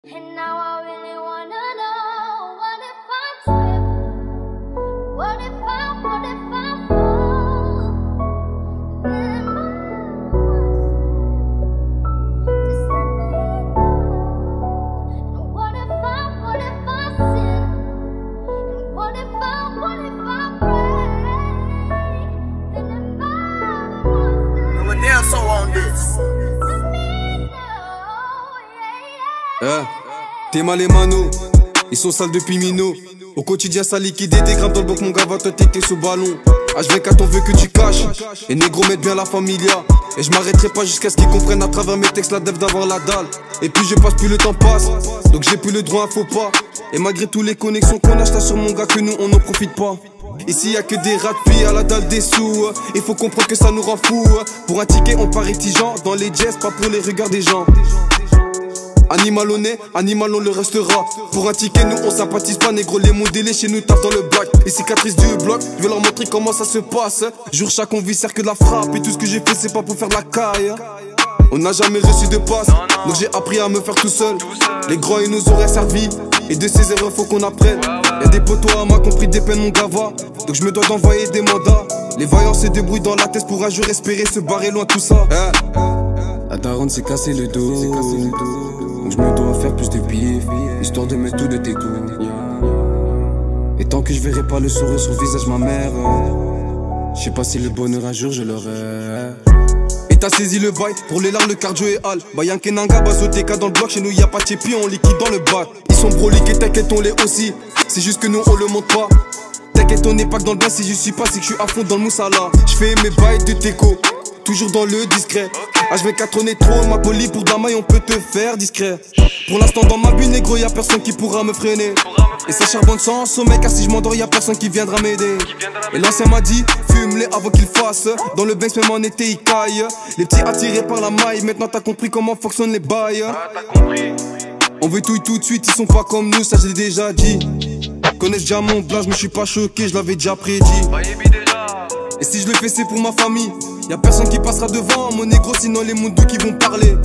And now I really wanna know, what if I trip? What if I fall? Then my just let me know. And what if I sin? And what if I pray? Then it matters. And we're now so on this. T'es mal les manos, ils sont sales depuis Mino. Au quotidien ça liquide et grimpe dans le bloc, mon gars va te téter sous ballon. H24 on veut que tu caches, et négro mette bien la familia. Et je m'arrêterai pas jusqu'à ce qu'ils comprennent à travers mes textes la dev d'avoir la dalle. Et puis je passe, plus le temps passe, donc j'ai plus le droit à faux pas. Et malgré tous les connexions qu'on achète sur mon gars, que nous on n'en profite pas. Ici y'a que des rats à la dalle des sous. Il faut comprendre que ça nous rend fous. Pour un ticket on part rétigeant, dans les jazz pas pour les regards des gens. Animal on est, animal on le restera. Pour un ticket nous on sympathise pas, négro les modélés chez nous taffent dans le bac. Les cicatrices du bloc, je vais leur montrer comment ça se passe. Jour chaque on vit cercle de la frappe, et tout ce que j'ai fait c'est pas pour faire de la caille. On n'a jamais reçu de passe, donc j'ai appris à me faire tout seul. Les grands ils nous auraient servi, et de ces erreurs faut qu'on apprenne. Y'a des potos à moi qui ont pris des peines mon gava, donc je me dois d'envoyer des mandats. Les vaillants se débrouillent dans la tête pour un jour espérer se barrer loin de tout ça. La daronne s'est cassé le dos, donc je me dois faire plus de bif, histoire de mettre tout de tes coups. Et tant que je verrai pas le sourire sur le visage ma mère, je sais pas si le bonheur un jour je l'aurai. Et t'as saisi le bail, pour les larmes le cardio est hal. Bayan Kenanga, Bazoteka dans le bloc, chez nous y'a pas de chépi, on liquide dans le bac. Ils sont broliques, t'inquiète on les aussi, c'est juste que nous on le montre pas. T'inquiète on n'est pas que dans le bain, si je suis pas c'est que je suis à fond dans le moussala. Je fais mes bails de teco, toujours dans le discret. H24 on est trop, ma poli pour de la maille on peut te faire discret. Pour l'instant dans ma bulle négro y'a personne qui pourra me freiner. Et ça charbonne sans sommeil car si je m'endors y'a personne qui viendra m'aider. Et l'ancien m'a dit fume-les avant qu'il fasse. Dans le Banks même en été il caille. Les petits attirés par la maille, maintenant t'as compris comment fonctionnent les bails. On veut tout de suite, ils sont pas comme nous, ça j'ai déjà dit. Connaissent déjà mon blaze, mais je suis pas choqué, je l'avais déjà prédit. Et si je le fais c'est pour ma famille, y'a personne qui passera devant mon négro, sinon les moundous qui vont parler.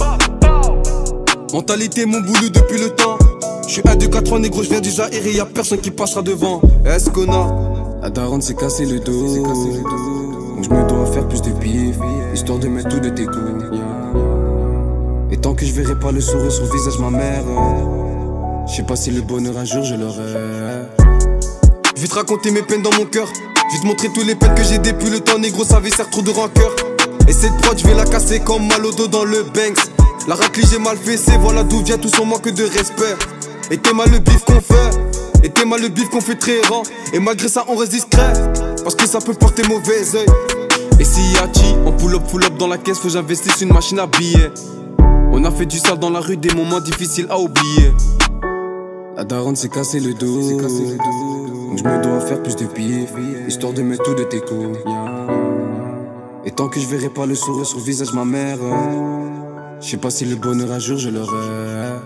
Mentalité mon boulot depuis le temps. Je suis 1, 2, 4, 3 négro, je viens déjà errer, y'a personne qui passera devant. Est-ce qu'on a la daronne s'est cassé le dos, donc je me dois faire plus de bif, histoire de mettre tout de tes coups. Et tant que je verrai pas le sourire sur le visage ma mère, je sais pas si le bonheur un jour je l'aurai. Je vais te raconter mes peines dans mon cœur, je vais te montrer tous les peines que j'ai depuis le temps, négro ça sert trop de rancœur. Et cette prod je vais la casser comme mal au dos dans le Banks. La raclée j'ai mal fait, c'est voilà d'où vient tout son manque de respect. Et t'es mal le bif qu'on fait, et t'es mal le bif qu'on fait très rang. Et malgré ça on reste discret, parce que ça peut porter mauvais oeil. Et si y'a chi, on pull up dans la caisse, faut que j'investisse une machine à billets. On a fait du sale dans la rue, des moments difficiles à oublier. La daronne s'est cassé le dos, donc je me dois faire plus de bif, histoire de mettre tout de tes coups. Et tant que je verrai pas le sourire sur le visage ma mère, je sais pas si le bonheur un jour je l'aurai.